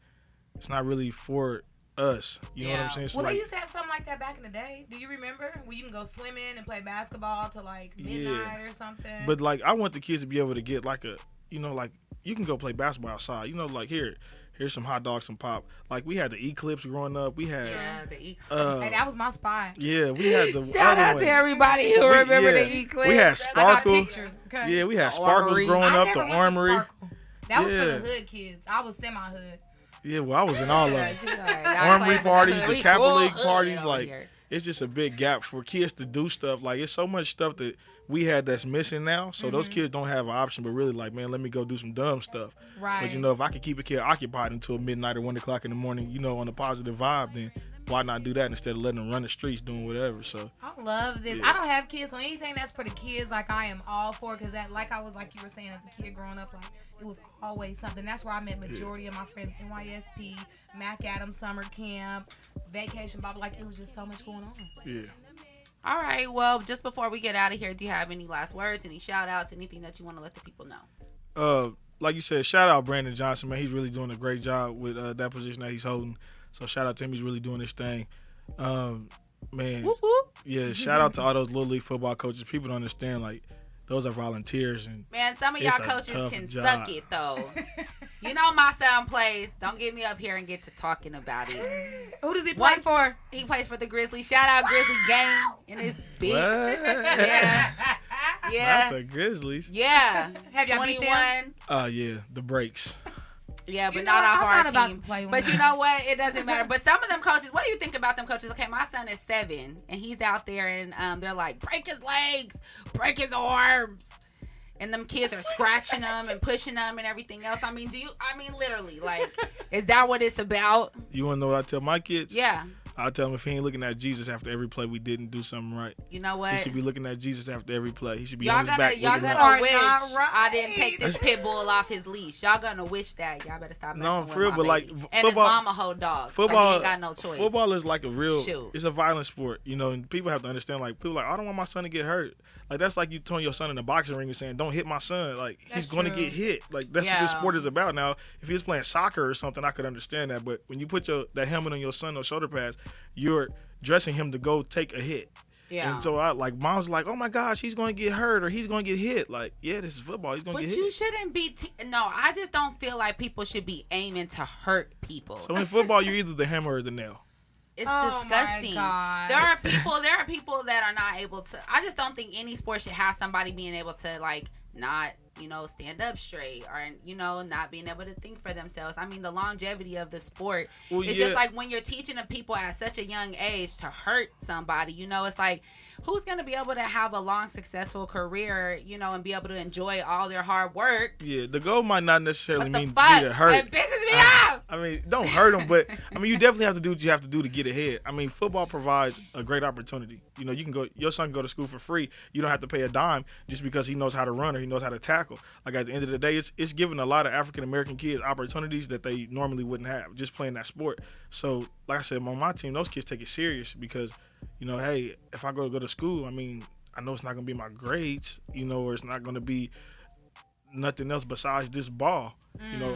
for us. You know what I'm saying? So well, like, they used to have something like that back in the day. Do you remember? Where you can go swimming and play basketball till like midnight or something. But like, I want the kids to be able to get like like you can go play basketball outside. You know, like here's some hot dogs, some pop. Like we had the Eclipse growing up. We had the Eclipse. Hey, that was my spot. Yeah, we had the shout out to everybody who remember the Eclipse. We had Sparkle. I got pictures. Okay. Yeah, we had Sparkles growing up. The Armory. That was for the hood kids. I was semi-hood. Yeah, well, I was in all of them. Armory parties, the Capital League parties, like it's just a big gap for kids to do stuff. Like it's so much stuff that we had that's missing now. So those kids don't have an option, but really like, man, let me go do some dumb stuff. Right. But you know, if I could keep a kid occupied until midnight or 1 o'clock in the morning, you know, on a positive vibe, then why not do that instead of letting them run the streets doing whatever? So I love this. Yeah. I don't have kids, so anything that's for the kids, like I am all for, because that, like you were saying, as a kid growing up, like it was always something. That's where I met majority of my friends. NYSP, Mac Adams summer camp, vacation, blah, blah. Like it was just so much going on. yeah. All right. Well, just before we get out of here, do you have any last words, any shout outs, anything that you want to let the people know? Like you said, shout out Brandon Johnson, man. He's really doing a great job with that position that he's holding. So shout out to him. He's really doing his thing. Man, whoop, whoop. Yeah, shout out to all those Little League football coaches. People don't understand, like, those are volunteers. And man, some of y'all coaches can suck it, though. You know my son plays. Don't get me up here and get to talking about it. Who does he play for? He plays for the Grizzlies. Shout out Grizzly Gang in this bitch. Yeah. Yeah. Not the Grizzlies. Yeah. Have y'all beat them? 21. Yeah, the breaks. Yeah, but You know, not off I'm our not about team. to play But with you them. know what? It doesn't matter. But some of them coaches, what do you think about them coaches? Okay, my son is 7, and he's out there, and they're like, break his legs, break his arms. And them kids are scratching them and pushing them and everything else. I mean, literally, like, is that what it's about? You want to know what I tell my kids? Yeah. I tell him if he ain't looking at Jesus after every play, we didn't do something right. You know He what? should be looking at Jesus after every play. He should be Y'all on his back y'all looking gonna up. Are wish not right. I didn't take this pit bull off his leash. Y'all gonna wish that. Y'all better stop messing No, with for real, my but like baby. And his football, mama hold dogs. So he football, ain't got no choice. football is like a real. Shoot. It's a violent sport, you know, and people have to understand. Like people are like, I don't want my son to get hurt. Like that's like you throwing your son in the boxing ring and saying, "Don't hit my son." Like he's That's going to true. get hit. Like that's what this sport is about. Now, if he was playing soccer or something, I could understand that. But when you put that helmet on your son, those shoulder pads, you're dressing him to go take a hit. Yeah. And so mom's like, oh my gosh, he's going to get hurt or he's going to get hit. Like, yeah, this is football. He's going to But get you hit. shouldn't be. No, I just don't feel like people should be aiming to hurt people. So in football, you're either the hammer or the nail. It's Oh disgusting. my There are gosh. people that are not able to. I just don't think any sport should have somebody being able to like not, stand up straight or not being able to think for themselves. I mean, the longevity of the sport. Well, It's just like when you're teaching the people at such a young age to hurt somebody, it's like, who's going to be able to have a long, successful career, and be able to enjoy all their hard work? Yeah, the goal might not necessarily What the mean fuck? be to hurt. It pisses me off. I mean, don't hurt them, but I mean, you definitely have to do what you have to do to get ahead. I mean, football provides a great opportunity. You can go, your son can go to school for free. You don't have to pay a dime just because he knows how to run or he knows how to tackle. Like at the end of the day, it's giving a lot of African American kids opportunities that they normally wouldn't have just playing that sport. So, like I said, on my team, those kids take it serious because, hey, if I go to school, I mean, I know it's not going to be my grades, or it's not going to be nothing else besides this ball.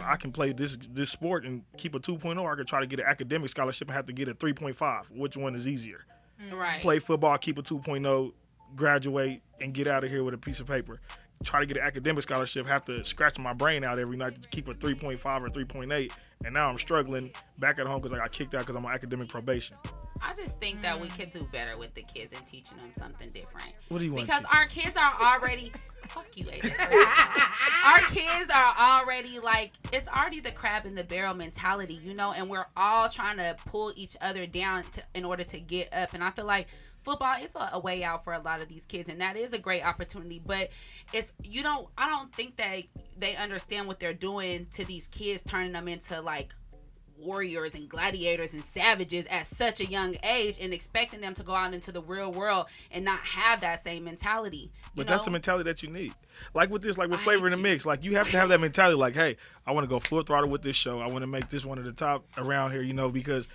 I can play this sport and keep a 2.0, or I could try to get an academic scholarship and have to get a 3.5. Which one is easier? Right. Play football, keep a 2.0, graduate, and get out of here with a piece of paper. Try to get an academic scholarship, have to scratch my brain out every night to keep a 3.5 or 3.8, and now I'm struggling back at home because I got kicked out because I'm on academic probation. I just think that we could do better with the kids and teaching them something different. What do you want? Because our kids are already fuck you, AJ. Our kids are already like, it's already the crab in the barrel mentality, and we're all trying to pull each other down in order to get up. And I feel like football is a way out for a lot of these kids, and that is a great opportunity. But I don't think that they understand what they're doing to these kids, turning them into like warriors and gladiators and savages at such a young age and expecting them to go out into the real world and not have that same mentality. But that's the mentality that you need. Like with this, like with I Flavor in hate the you. Mix, like you have to have that mentality like, hey, I want to go full throttle with this show. I want to make this one of the top around here, because,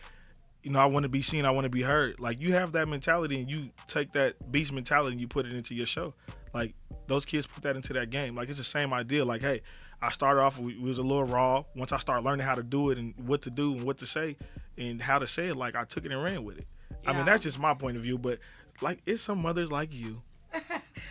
I want to be seen. I want to be heard. Like you have that mentality and you take that beast mentality and you put it into your show. Like those kids put that into that game. Like it's the same idea. Like, hey, I started off, we was a little raw. Once I started learning how to do it and what to do and what to say and how to say it, like I took it and ran with it. I mean, Yeah. that's just my point of view, but like it's some mothers like you.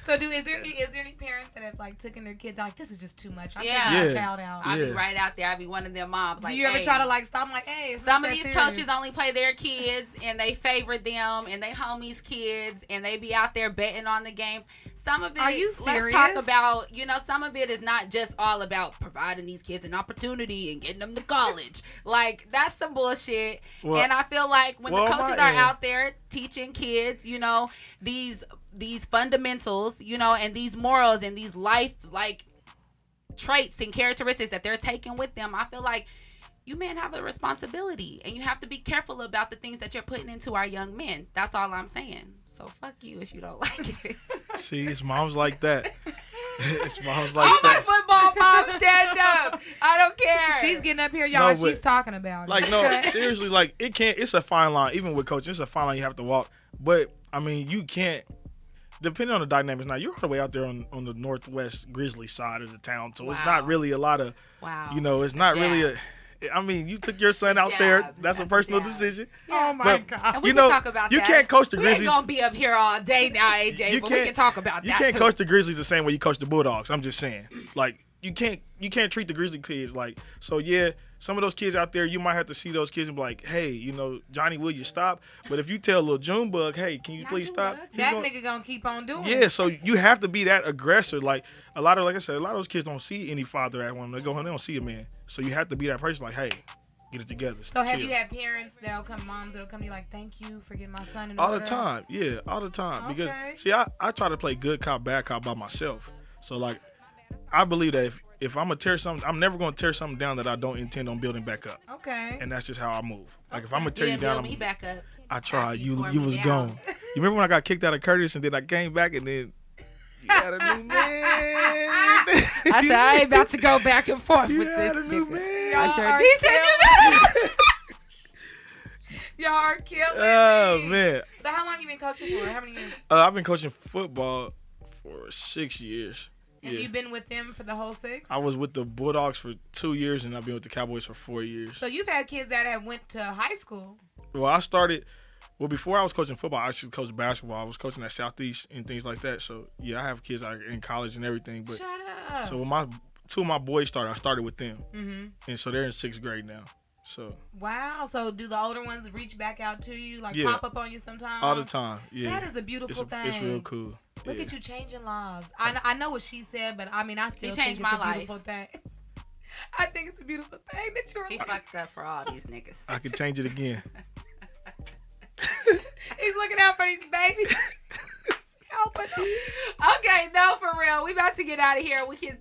So is there any parents that have like taken their kids out like, this is just too much? I'm Yeah. taking my Yeah. child out. I'll be Yeah. right out there. I'll be one of their moms. Do Like, you ever hey, try to like stop? I'm like, hey, it's some not of that these serious. coaches only play their kids and they favor them and they homies kids and they be out there betting on the games. Some of it, Are you let's talk serious? about, some of it is not just all about providing these kids an opportunity and getting them to college. Like, that's some bullshit. Well, and I feel like when the well, coaches my are end. out there teaching kids, these fundamentals, and these morals and these life, like, traits and characteristics that they're taking with them, I feel like you men have a responsibility and you have to be careful about the things that you're putting into our young men. That's all I'm saying. So fuck you if you don't like it. See, it's moms like that. It's moms All like my that. football moms stand up. I don't care. She's getting up here, y'all. No, but- she's talking about it. Like, no, seriously, like, it's a fine line. Even with coaching, it's a fine line you have to walk. But, I mean, you can't, depending on the dynamics. Now, you're all the way out there on the Northwest Grizzly side of the town, so it's Wow. not really a lot of, Wow. it's not really a, I mean, you took your son out there. Jab. That's a That's a personal jab. decision. oh my But- god. And we you can know, talk about you that. can't coach the we Grizzlies. ain't gonna be up here all day now, AJ, You but we can't- can talk about You that can't too. coach the Grizzlies the same way you coach the Bulldogs. I'm just saying. Like, you can't treat the Grizzly kids like, so yeah, some of those kids out there, you might have to see those kids and be like, hey, you know, Johnny, will you stop? But if you tell little Junebug, hey, can you please stop? That nigga gonna keep on doing it. Yeah, so you have to be that aggressor. Like like I said, a lot of those kids don't see any father at one. They go home, they don't see a man. So you have to be that person like, hey, get it together. So have chill. you had parents moms that'll come to you like, thank you for getting my son in All order? the time, yeah, all the time. Okay. Because see, I try to play good cop, bad cop by myself. So like, I believe that if I'm gonna tear something, I'm never gonna tear something down that I don't intend on building back up. Okay. And that's just how I move. Like if I'm gonna tear you down, me back up. I tried. After You tore you me was down. gone. You remember when I got kicked out of Curtis and then I came back and then you had a new man. I said I ain't about to go back and forth You with had this a new nigga. man. I sure Y'all did. Said you Y'all are killing Oh me. man. So how long you been coaching for? How many years? I've been coaching football for 6 years. And you've been with them for the whole 6? I was with the Bulldogs for 2 years, and I've been with the Cowboys for 4 years. So you've had kids that have went to high school. Well, before I was coaching football, I actually coached basketball. I was coaching at Southeast and things like that. So, yeah, I have kids out in college and everything. But Shut up. so when two of my boys started, I started with them. Mm-hmm. And so they're in 6th grade now. So Wow. So do the older ones reach back out to you, like Yeah. pop up on you sometimes? all the time, yeah. That is a beautiful thing. It's real cool. Look yeah. at you changing lives. I know what she said, but I mean, I still He think changed it's my a life. beautiful thing. I think it's a beautiful thing that you're He like, fucked up for all these niggas. I could change it again. he's looking out for these babies. Helping them. Okay, no, for real. We about to get out of here. We can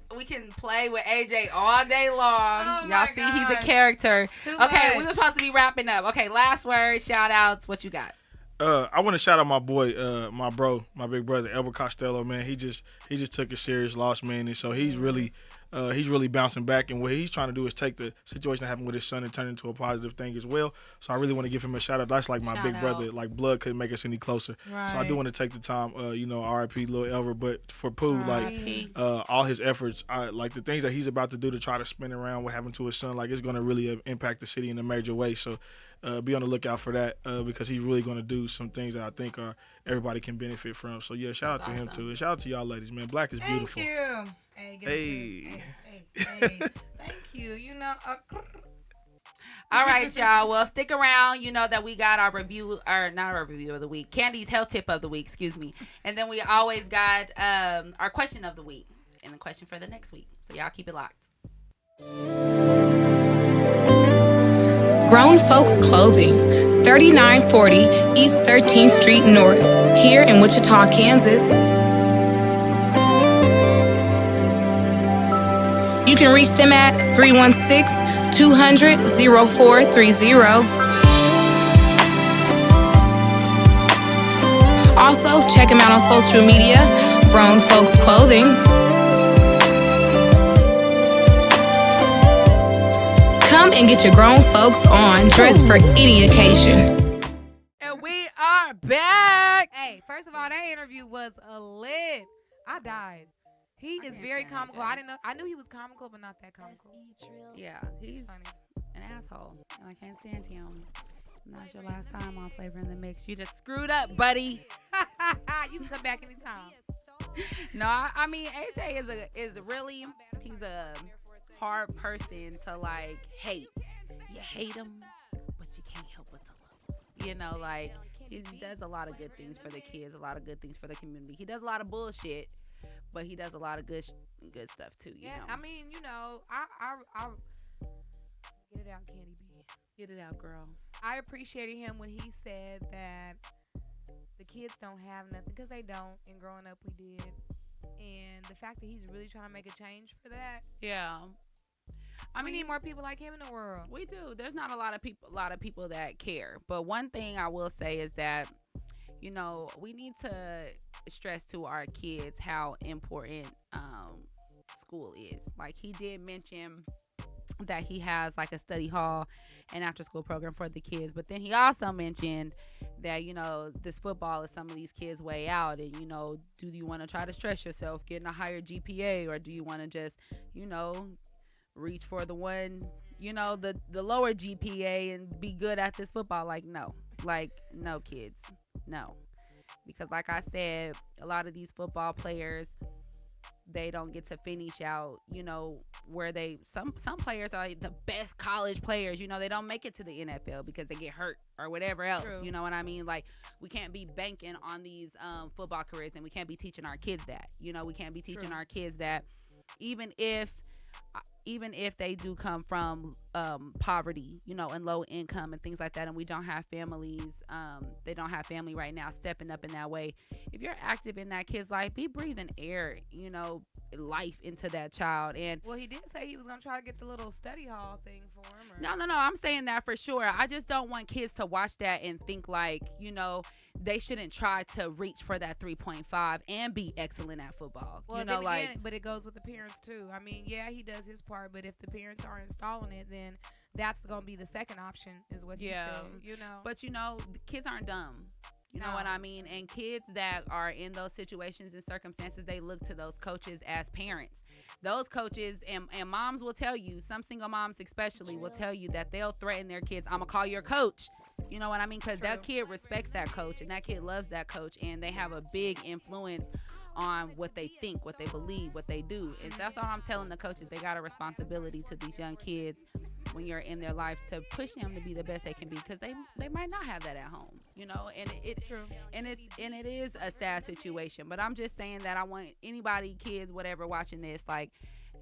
play with AJ all day long. Oh Y'all my see he's a gosh. character. Too Okay, much. we were supposed to be wrapping up. Okay, last word, shout outs. What you got? I want to shout out my boy, my big brother, Elbert Costello, man. He just took a serious loss, man, and so he's really bouncing back. And what he's trying to do is take the situation that happened with his son and turn it into a positive thing as well. So I really want to give him a shout out. That's like my Shout big out. brother. Like blood couldn't make us any closer. Right. So I do want to take the time, R.I.P. Lil Elbert. But for Pooh, like R.I.P.. all his efforts, like the things that he's about to do to try to spin around what happened to his son, like it's going to really impact the city in a major way. So. Be on the lookout for that because he's really going to do some things that I think everybody can benefit from. So, yeah, shout out to him, Awesome. too. And shout out to y'all ladies, man. Black is beautiful. Thank you. Hey, give it to Hey. hey. Thank you. You know, All right, y'all. Well, stick around. You know that we got our review, or not our review of the week, Candy's health tip of the week, excuse me. And then we always got our question of the week and the question for the next week. So y'all keep it locked. Grown Folks Clothing, 3940 East 13th Street North, here in Wichita, Kansas. You can reach them at 316-200-0430. Also, check them out on social media, Grown Folks Clothing. Come and get your grown folks on, dressed for any occasion. And we are back. hey, first of all, that interview was a lit. I died. He I is can't very stand comical. AJ. I didn't know. I knew he was comical, but not that comical. Yeah, he's Funny. an asshole. And I can't stand him. Not your last time on Flavor in the Mix. You just screwed up, buddy. You can come back anytime. No, I mean AJ is really he's a hard person to like hate. You hate him, but you can't help but to love him. You know, like he does a lot of good things for the kids, a lot of good things for the community. He does a lot of bullshit, but he does a lot of good stuff too. You Yeah, know? I mean, you know, I get it out, Candy B. Get it out, girl. I appreciated him when he said that the kids don't have nothing because they don't, and growing up we did. And the fact that he's really trying to make a change for that. Yeah. I We mean, need more people like him in the world. we do. There's not a lot of people that care. But one thing I will say is that, you know, we need to stress to our kids how important school is. Like he did mention that he has like a study hall and after school program for the kids, but then he also mentioned that, you know, this football is some of these kids' way out, and, you know, do you want to try to stress yourself getting a higher GPA, or do you want to just, you know, reach for the one, you know, the lower GPA and be good at this football? Like no, kids, no. Because like I said, a lot of these football players, they don't get to finish out, you know, where some players are the best college players. They don't make it to the NFL because they get hurt or whatever else. True. You know what I mean? Like, we can't be banking on these football careers, and we can't be teaching our kids that. We can't be teaching our kids that even if they do come from poverty, and low income and things like that, and we don't have families, they don't have family right now stepping up in that way. If you're active in that kid's life, be breathing air, life into that child. And well, he did say he was gonna try to get the little study hall thing for him. No, I'm saying that for sure. I just don't want kids to watch that and think like, they shouldn't try to reach for that 3.5 and be excellent at football. Well, but it goes with the parents too. I mean, yeah, he does his part, but if the parents aren't installing it, then that's going to be the second option, is what you said. But the kids aren't dumb. You know what I mean? And kids that are in those situations and circumstances, they look to those coaches as parents. Those coaches and moms will tell you, some single moms especially will tell you that they'll threaten their kids. I'm going to call your coach. You know what I mean? Because that kid respects that coach, and that kid loves that coach, and they have a big influence on what they think, what they believe, what they do. And that's all I'm telling the coaches. They got a responsibility to these young kids when you're in their life to push them to be the best they can be, because they might not have that at home, and it is a sad situation. But I'm just saying that I want anybody, kids, whatever, watching this, like,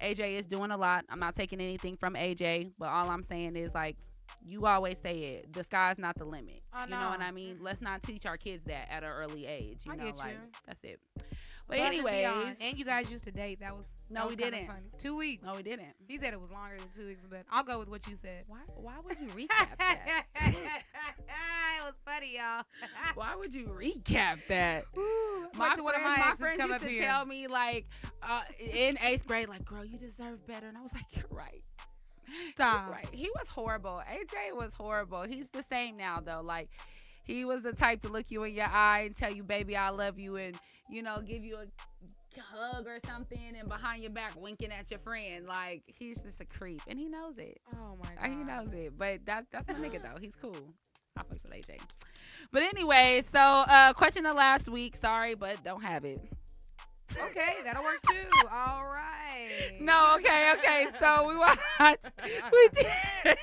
AJ is doing a lot. I'm not taking anything from AJ, but all I'm saying is, like, you always say it, the sky's not the limit. You know what I mean? Let's not teach our kids that at an early age. That's it. But anyways, and you guys used to date. We didn't. Funny. 2 weeks. No, we didn't. He said it was longer than 2 weeks, but I'll go with what you said. Why would you recap that? It was funny, y'all. Why would you recap that? Ooh, my friends come used up to here. tell me, like, in 8th grade, like, girl, you deserve better. And I was like, you're right. Stop. Right. He was horrible. AJ was horrible. He's the same now, though. Like, he was the type to look you in your eye and tell you, baby, I love you, and, give you a hug or something, and behind your back winking at your friend. Like, he's just a creep, and he knows it. Oh, my God. He knows it. But that's my nigga, though. He's cool. I fucks with AJ. But anyway, so question of last week. Sorry, but don't have it. Okay, that'll work too. All right. No, okay. So we did.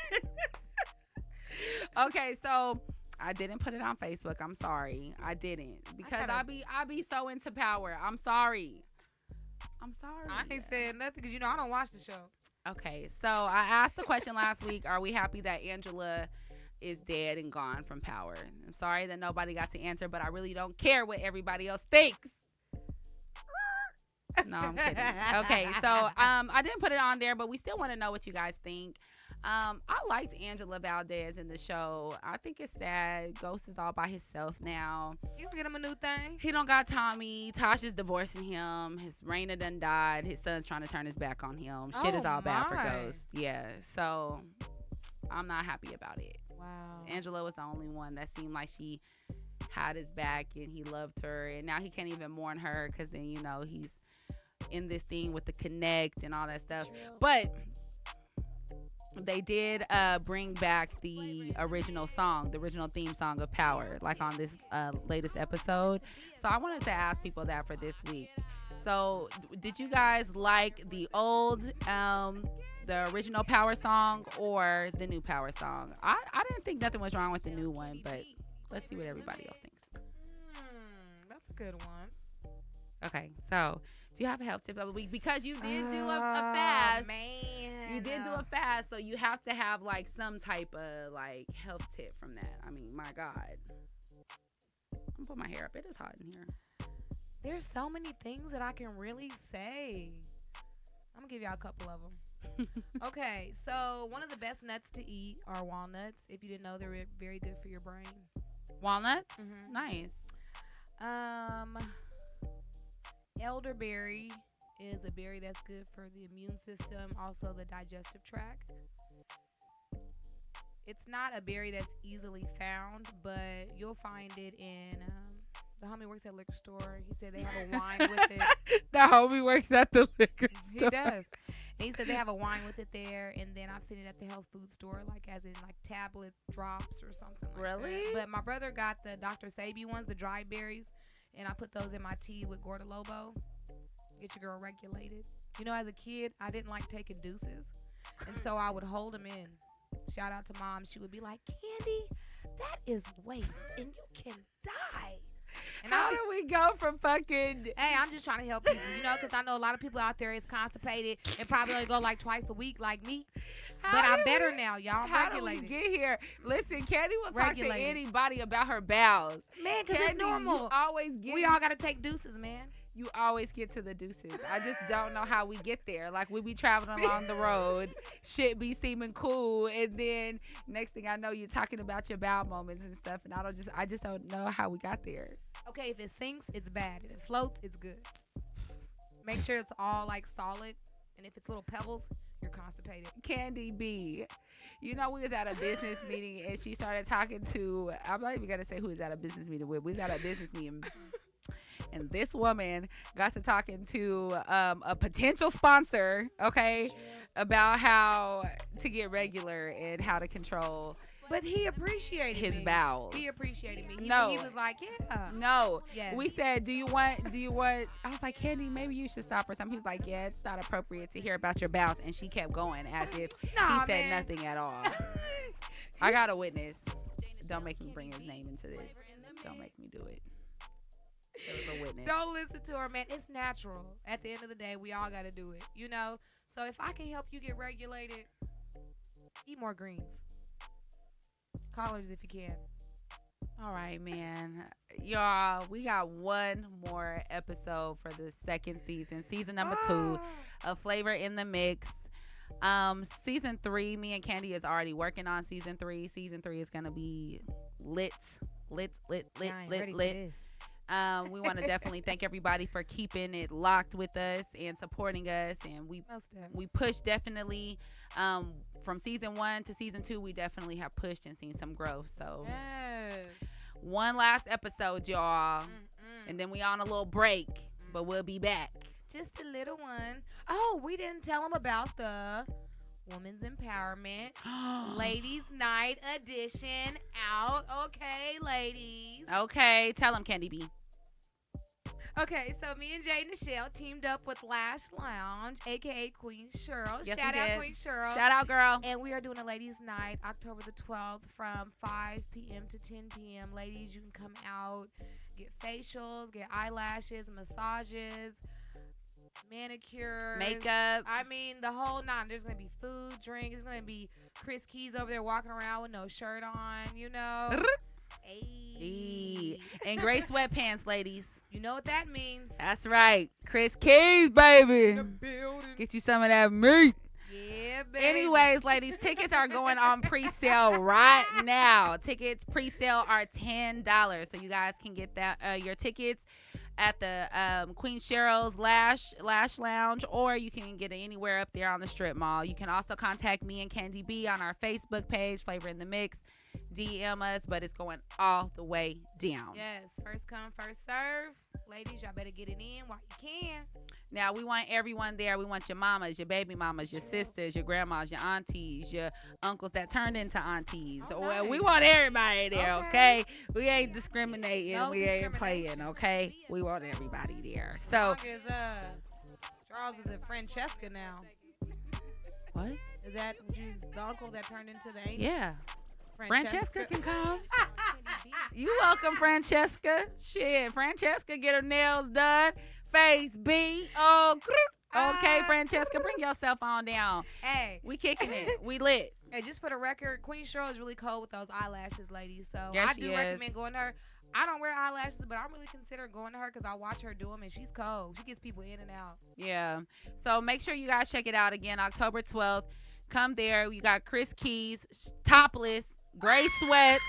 Okay, so I didn't put it on Facebook. I'm sorry. I didn't, because I be so into Power. I'm sorry. I ain't saying nothing because I don't watch the show. Okay, so I asked the question last week, are we happy that Angela is dead and gone from Power? I'm sorry that nobody got to answer, but I really don't care what everybody else thinks. No, I'm kidding. Okay, so I didn't put it on there, but we still want to know what you guys think. I liked Angela Valdez in the show. I think it's sad. Ghost is all by himself now. You gonna get him a new thing? He don't got Tommy. Tasha's divorcing him. His Raina done died. His son's trying to turn his back on him. Shit is all bad for Ghost. Yeah, so I'm not happy about it. Wow. Angela was the only one that seemed like she had his back and he loved her, and now he can't even mourn her because then he's in this thing with the Connect and all that stuff. But they did bring back the original song, the original theme song of Power, like on this latest episode. So I wanted to ask people that for this week. So did you guys like the old the original Power song or the new Power song? I didn't think nothing was wrong with the new one, but let's see what everybody else thinks. That's a good one. Okay, so do you have a health tip of the week? Because you did do a fast. Man. You did do a fast, so you have to have like some type of like health tip from that. I mean, my God. I'm gonna put my hair up. It is hot in here. There's so many things that I can really say. I'm gonna give y'all a couple of them. Okay, so one of the best nuts to eat are walnuts. If you didn't know, they're very good for your brain. Walnuts? Mm-hmm. Nice. Elderberry is a berry that's good for the immune system, also the digestive tract. It's not a berry that's easily found, but you'll find it in the homie works at a liquor store. He said they have a wine with it. The homie works at the liquor store. He does. And he said they have a wine with it there, and then I've seen it at the health food store, like as in like tablet drops or something like Really? that. But my brother got the Dr. Sabi ones, the dried berries, and I put those in my tea with Gorda Lobo. Get your girl regulated. You know, as a kid, I didn't like taking deuces. And so I would hold them in. Shout out to mom. She would be like, Candy, that is waste and you can die. And How do we go from fucking... Hey, I'm just trying to help people, you know, because I know a lot of people out there is constipated and probably only go like twice a week like me. But I'm better now, y'all. I'm How regulated. do we get here? Listen, Candy will talk to Regulated. anybody about her bowels. Man, because it's Candy, normal. you always get... We all got to take deuces, man. You always get to the deuces. I just don't know how we get there. Like, we be traveling along the road, shit be seeming cool, and then next thing I know, you're talking about your bowel moments and stuff, and I just don't know how we got there. Okay, if it sinks, it's bad. If it floats, it's good. Make sure it's all like solid, and if it's little pebbles, you're constipated. Candy B. You know, we was at a business meeting, and she started talking to, I'm not even going to say who was at a business meeting with. We was at a business meeting. And this woman got to talking to a potential sponsor, okay, about how to get regular and how to control But he appreciated his me. bowels. He appreciated me. No. He was like, yeah. No. Yes. We said, do you want, I was like, Candy, maybe you should stop or something. He was like, yeah, it's not appropriate to hear about your bowels. And she kept going as if Nah, he said man. nothing at all. I got a witness. Don't make me bring his name into this. Don't make me do it. There was a witness. Don't listen to her, man. It's natural. At the end of the day, we all got to do it, you know? So if I can help you get regulated, eat more greens. Collards if you can. All right, man. Y'all, we got one more episode for the second season number 2 of Flavor in the Mix. Season 3, me and Candy is already working on season 3. Season 3 is going to be lit. We want to definitely thank everybody for keeping it locked with us and supporting us. And we pushed definitely from season 1 to season 2. We definitely have pushed and seen some growth. So one last episode, y'all, and then we on a little break, but we'll be back. Just a little one. Oh, we didn't tell them about the Women's Empowerment Ladies Night Edition out. Okay, ladies. Okay, tell them, Candy B. Okay, so me and J.NICHELLE teamed up with Lash Lounge, a.k.a. Queen Cheryl. Yes, Shout we out did. Queen Cheryl. Shout out, girl. And we are doing a ladies' night October the 12th from 5 p.m. to 10 p.m. Ladies, you can come out, get facials, get eyelashes, massages, manicures, Makeup. I mean, the whole nine. There's going to be food, drink. There's going to be Chris Keys over there walking around with no shirt on, you know. Hey. And gray sweatpants, ladies. You know what that means. That's right. Chris Keys, baby. Get you some of that meat. Yeah, baby. Anyways, ladies, tickets are going on pre-sale right now. Tickets pre-sale are $10. So you guys can get that your tickets at the Queen Cheryl's Lash Lounge, or you can get it anywhere up there on the strip mall. You can also contact me and Candy B on our Facebook page, Flavor in the Mix. DM us, but it's going all the way down. Yes, first come, first serve. Ladies, y'all better get it in while you can. Now, we want everyone there. We want your mamas, your baby mamas, your sisters, your grandmas, your aunties, your uncles that turned into aunties. Oh, Well, nice. we want everybody there, Okay. okay? We ain't discriminating. No we ain't discrimination. playing, okay? We want everybody there. So, Long as, Charles is a Francesca now. what? Is that the uncle that turned into the angel? Yeah. Francesca can come. You welcome, Francesca. Shit, Francesca get her nails done. Face B. Oh, okay, Francesca, bring yourself on down. Hey, We kicking it. We lit. hey, just for the record, Queen Cheryl is really cold with those eyelashes, ladies. So Yes, I she do is. recommend going to her. I don't wear eyelashes, but I'm really considering going to her because I watch her do them, and she's cold. She gets people in and out. Yeah. So make sure you guys check it out again, October 12th. Come there. You got Chris Keys, topless, gray sweats.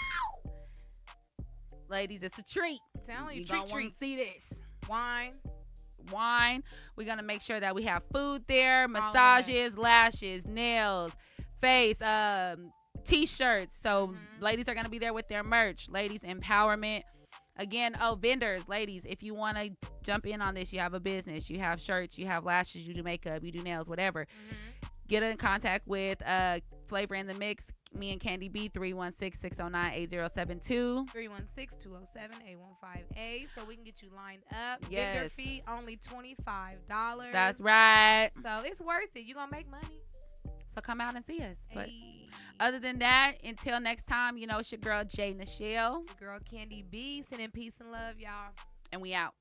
Ladies, it's a treat. I'm telling you, gonna treat, wanna treat. see this. Wine. We're gonna make sure that we have food there, of massages, lashes, nails, face, t-shirts. So ladies are gonna be there with their merch. Ladies empowerment. Again, vendors, ladies, if you want to jump in on this, you have a business, you have shirts, you have lashes, you do makeup, you do nails, whatever. Get in contact with Flavor in the Mix. me and Candy B, 316-609-8072. 316-207-8158. So we can get you lined up. Yes. Vendor fee only $25. That's right. So it's worth it. You're going to make money. So come out and see us. But Hey. other than that, until next time, it's your girl J.NICHELLE. Your girl Candy B. Sending peace and love, y'all. And we out.